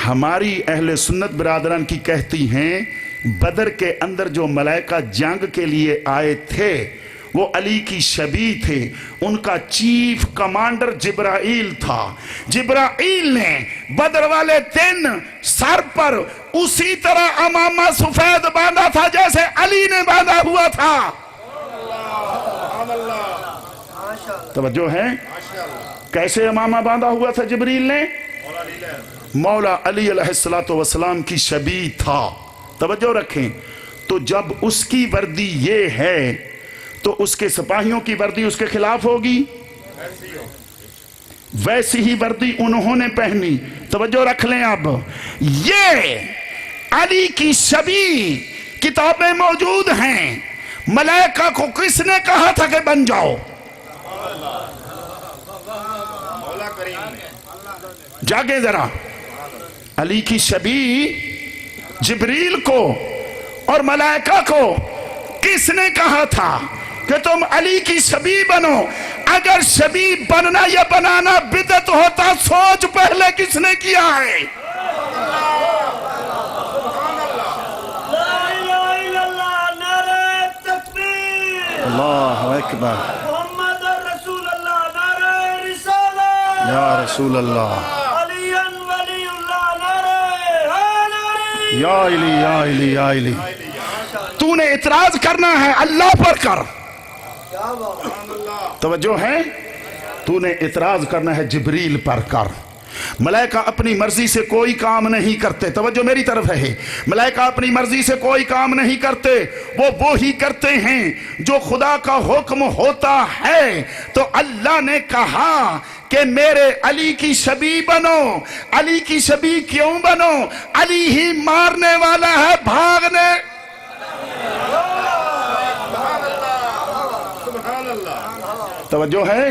ہماری اہل سنت برادران کی کہتی ہیں بدر کے اندر جو ملائکہ جنگ کے لیے آئے تھے وہ علی کی شبیہ تھے. ان کا چیف کمانڈر جبرائیل تھا. جبرائیل نے بدر والے دن سر پر اسی طرح امامہ سفید باندھا تھا جیسے علی نے باندھا ہوا تھا. توجہ ہے؟ کیسے امامہ باندھا ہوا تھا جبریل نے؟ مولا علی علیہ السلام کی شبیہ تھا. توجہ رکھیں. تو جب اس کی وردی یہ ہے تو اس کے سپاہیوں کی وردی اس کے خلاف ہوگی؟ ویسی ہی وردی انہوں نے پہنی. توجہ رکھ لیں. اب یہ علی کی شبیہ کتابیں موجود ہیں. ملائکہ کو کس نے کہا تھا کہ بن جاؤ؟ جاگے ذرا. علی کی شبیہ جبریل کو اور ملائکہ کو کس نے کہا تھا کہ تم علی کی شبیہ بنو؟ اگر شبیہ بننا یا بنانا بدعت ہوتا سوچ پہلے کس نے کیا ہے؟ اللہ اکبر. محمد رسول اللہ، نعرہ رسالہ یا رسول اللہ، علی ولی اللہ، نعرہ حیدری. یا علی یا علی یا علی. تو نے اعتراض کرنا ہے اللہ پر کر. توجہ ہے؟ تو نے اعتراض کرنا ہے جبریل پر کر. ملائکہ اپنی مرضی سے کوئی کام نہیں کرتے. توجہ میری طرف ہے. ملائکہ اپنی مرضی سے کوئی کام نہیں کرتے. وہ وہی کرتے ہیں جو خدا کا حکم ہوتا ہے. تو اللہ نے کہا کہ میرے علی کی شبیہ بنو. علی کی شبیہ کیوں بنو؟ علی ہی مارنے والا ہے، بھاگنے. توجہ ہے؟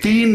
3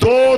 2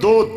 2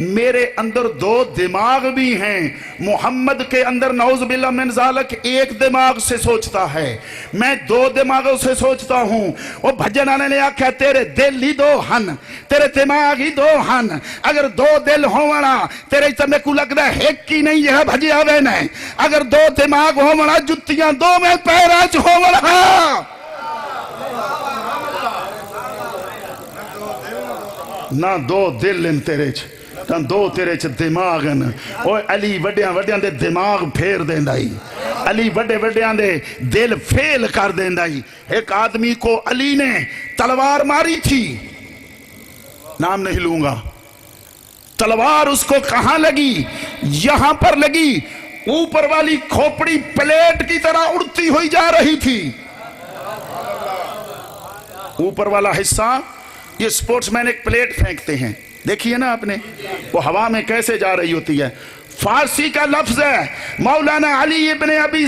میرے اندر دو دماغ بھی ہیں. محمد کے اندر نعوذ باللہ من ذالک ایک دماغ سے سوچتا ہے, میں دو دماغوں سے سوچتا ہوں. وہ بھجن آنے نے آکھا تیرے دل ہی دو ہن, تیرے دماغ ہی دو ہن. اگر دو دل ہونا تیرے تو میں کو لگتا ہے ایک ہی نہیں ہے بھجی آوے نے. اگر دو دماغ ہونا جتیاں دو میں پیرا چ ہونا. نہ دو دل ان تیرے چ نہ دو تیرے چ دماغ ان. اوے علی وڈیاں وڈیاں دے دماغ پھیر دیندائی, علی وڈے وڈیاں دے دل فیل کر دیندائی. ایک آدمی کو علی نے تلوار ماری تھی, نام نہیں لوں گا. تلوار اس کو کہاں لگی؟ یہاں پر لگی. اوپر والی کھوپڑی پلیٹ کی طرح اڑتی ہوئی جا رہی تھی. اوپر والا حصہ, یہ سپورٹس مین ایک پلیٹ پھینکتے ہیں, دیکھیے نا آپ نے, وہ ہوا میں کیسے جا رہی ہوتی ہے. فارسی کا لفظ ہے مولانا علی ابن ابی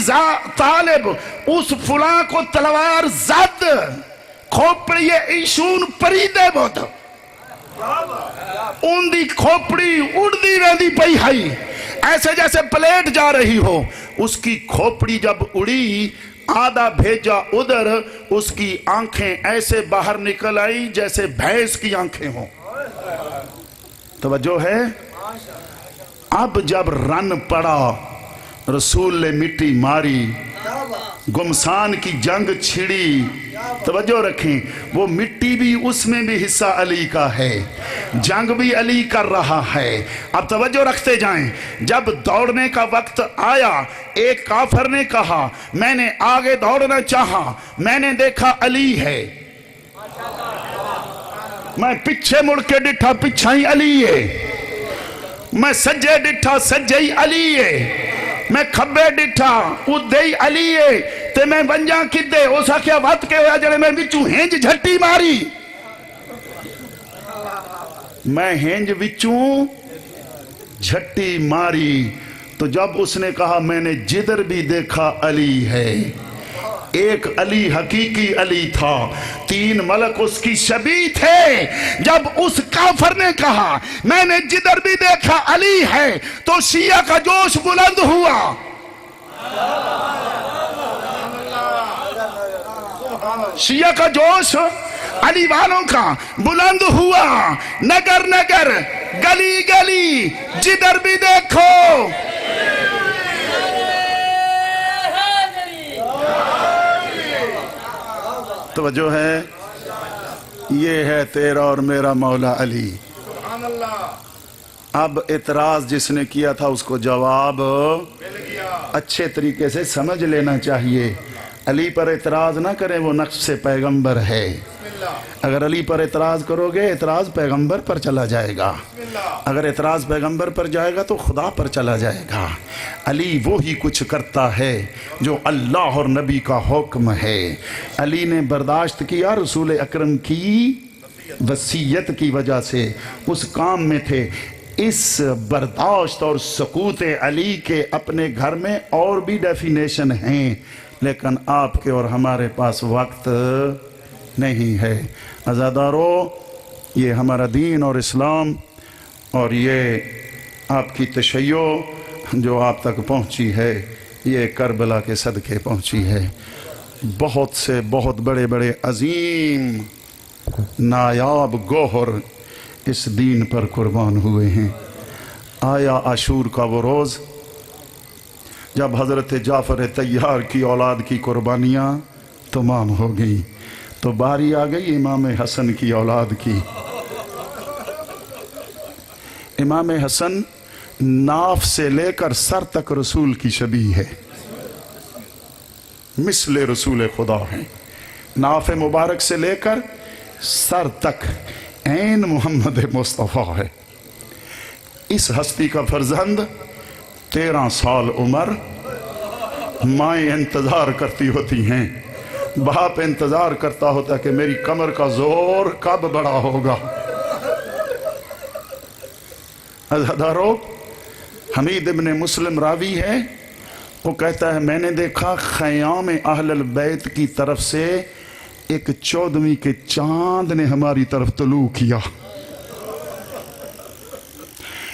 طالب اس فلاں کو تلوار زد کھوپڑی ایشون پریدے بود ان دی کھوپڑی اڑدی رہی پئی ہائی ایسے جیسے پلیٹ جا رہی ہو. اس کی کھوپڑی جب اڑی آدھا بھیجا ادھر, اس کی آنکھیں ایسے باہر نکل آئی جیسے بھینس کی آنکھیں ہوں. توجہ ہے. اب جب رن پڑا رسول نے مٹی ماری, گمسان کی جنگ چھڑی. توجہ رکھیں, وہ مٹی بھی اس میں بھی حصہ علی کا ہے, جنگ بھی علی کر رہا ہے. اب توجہ رکھتے جائیں. جب دوڑنے کا وقت آیا ایک کافر نے کہا میں نے آگے دوڑنا چاہا, میں نے دیکھا علی ہے, میں پیچھے مڑ کے ڈٹھا پیچھا ہی علی ہے, میں سجے ڈٹھا سجے ہی علی ہے, میں کھبے ڈٹھا ادھے ہی علی ہے. تے میں بنجاں کدے ہو سکیا وقت کے ہویا جڑے میں وچوں ہنج جھٹی ماری, میں ہنج وچوں جھٹی ماری. تو جب اس نے کہا میں نے جدھر بھی دیکھا علی ہے, ایک علی حقیقی علی تھا, تین ملک اس کی شبیہ تھے. جب اس کافر نے کہا میں نے جدھر بھی دیکھا علی ہے تو شیعہ کا جوش بلند ہوا. شیعہ کا جوش علی والوں کا بلند ہوا. نگر نگر گلی گلی جدھر بھی دیکھو توجہ ہے. یہ ہے تیرا اور میرا مولا علی. اب اعتراض جس نے کیا تھا اس کو جواب اچھے طریقے سے سمجھ لینا چاہیے. علی پر اعتراض نہ کریں, وہ نقش پیغمبر ہے. اگر علی پر اعتراض کرو گے اعتراض پیغمبر پر چلا جائے گا, اگر اعتراض پیغمبر پر جائے گا تو خدا پر چلا جائے گا. علی وہی کچھ کرتا ہے جو اللہ اور نبی کا حکم ہے. علی نے برداشت کیا رسول اکرم کی وصیت کی وجہ سے, اس کام میں تھے. اس برداشت اور سکوت علی کے اپنے گھر میں اور بھی ڈیفینیشن ہیں, لیکن آپ کے اور ہمارے پاس وقت نہیں ہے. عزادارو, یہ ہمارا دین اور اسلام اور یہ آپ کی تشیع جو آپ تک پہنچی ہے یہ کربلا کے صدقے پہنچی ہے. بہت سے بہت بڑے بڑے عظیم نایاب گوہر اس دین پر قربان ہوئے ہیں. آیا عاشور کا وہ روز جب حضرت جعفر طیار کی اولاد کی قربانیاں تمام ہو گئیں تو باری آ گئی امام حسن کی اولاد کی. امام حسن ناف سے لے کر سر تک رسول کی شبیہ ہے, مثل رسول خدا ہیں. ناف مبارک سے لے کر سر تک عین محمد مصطفیٰ ہے. اس ہستی کا فرزند 13 سال عمر, مائیں انتظار کرتی ہوتی ہیں, باپ انتظار کرتا ہوتا کہ میری کمر کا زور کب بڑا ہوگا. عزادارو, حمید ابن مسلم راوی ہے, وہ کہتا ہے میں نے دیکھا خیام اہل البیت کی طرف سے ایک 14ویں کے چاند نے ہماری طرف طلوع کیا.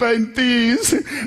35,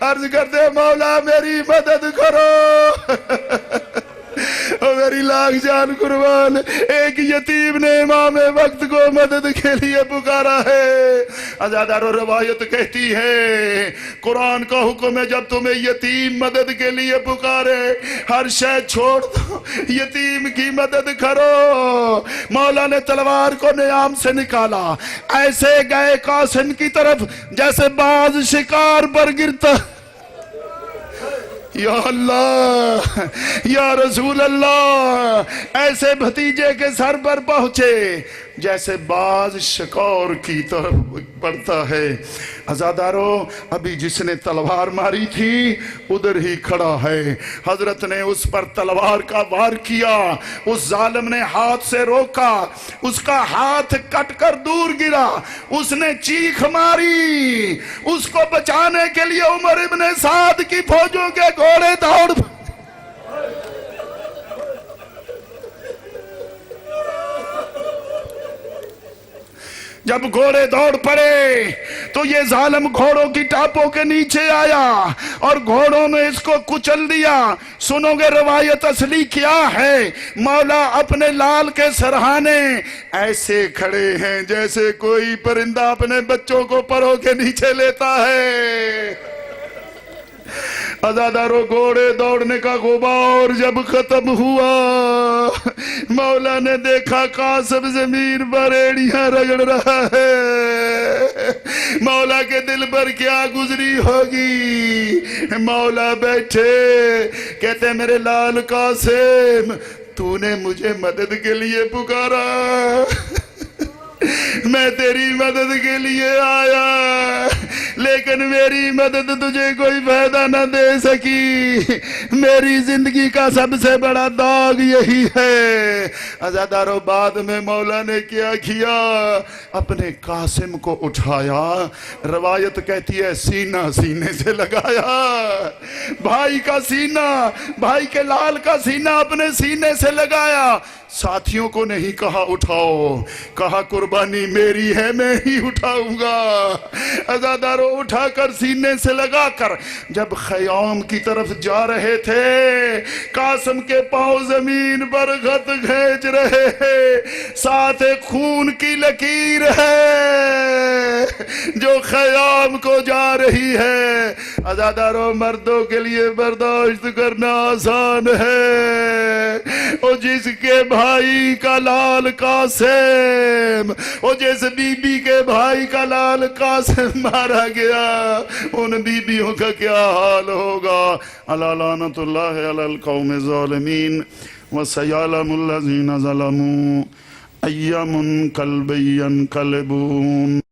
عرض کرتے مولا میری مدد کرو اور میری لاکھ جان قربان، ایک یتیم نے امام وقت کو مدد کے لیے پکارا ہے۔ عزادارو روایت کہتی ہے قرآن کا حکم ہے جب تمہیں یتیم مدد کے لیے پکارے ہر شے چھوڑ دو، یتیم کی مدد کرو۔ مولا نے تلوار کو نیام سے نکالا، ایسے گئے قاسم کی طرف جیسے باز شکار پر گرتا۔ یا اللہ یا رسول اللہ، ایسے بھتیجے کے سر پر پہنچے جیسے باز شکار کی طرف بڑھتا ہے۔ عزادارو ابھی جس نے تلوار ماری تھی ادھر ہی کھڑا ہے، حضرت نے اس پر تلوار کا وار کیا، اس ظالم نے ہاتھ سے روکا، اس کا ہاتھ کٹ کر دور گرا، اس نے چیخ ماری، اس کو بچانے کے لیے عمر ابن سعد کی فوجوں کے گھوڑے دوڑ۔ جب گھوڑے دوڑ پڑے تو یہ ظالم گھوڑوں کی ٹاپوں کے نیچے آیا اور گھوڑوں نے اس کو کچل دیا۔ سنو گے روایت اصلی کیا ہے؟ مولا اپنے لال کے سرہانے ایسے کھڑے ہیں جیسے کوئی پرندہ اپنے بچوں کو پروں کے نیچے لیتا ہے۔ عزادارو گھوڑے دوڑنے کا غبار جب ختم ہوا، مولا نے دیکھا قاسم زمین پر ایڑیاں رگڑ رہا ہے۔ مولا کے دل پر کیا گزری ہوگی؟ مولا بیٹھے کہتے میرے لال قاسم تو نے مجھے مدد کے لیے پکارا، میں تیری مدد کے لیے آیا، لیکن میری مدد تجھے کوئی فائدہ نہ دے سکی۔ میری زندگی کا سب سے بڑا داغ یہی ہے۔ عزادارو بعد میں مولا نے کیا کیا؟ اپنے قاسم کو اٹھایا، روایت کہتی ہے سینہ سینے سے لگایا، بھائی کا سینہ، بھائی کے لال کا سینہ اپنے سینے سے لگایا۔ ساتھیوں کو نہیں کہا اٹھاؤ، کہا قربانی میری ہے میں ہی اٹھاؤں گا۔ عزادارو اٹھا کر سینے سے لگا کر جب خیام کی طرف جا رہے تھے قاسم کے پاؤں زمین پر خط کھینچ رہے ہیں، ساتھ ایک خون کی لکیر ہے جو خیام کو جا رہی ہے۔ عزادارو مردوں کے لیے برداشت کرنا آسان ہے، اور جس کے بھائی کا لال قاسم، اور جس بی بی کے بھائی کا لال قاسم مارا گیا، ان بیویوں کا کیا حال ہوگا؟ الا لعنت اللہ علی القوم الظالمین وسیعلم الذین ظلموا ای منقلب ینقلبون۔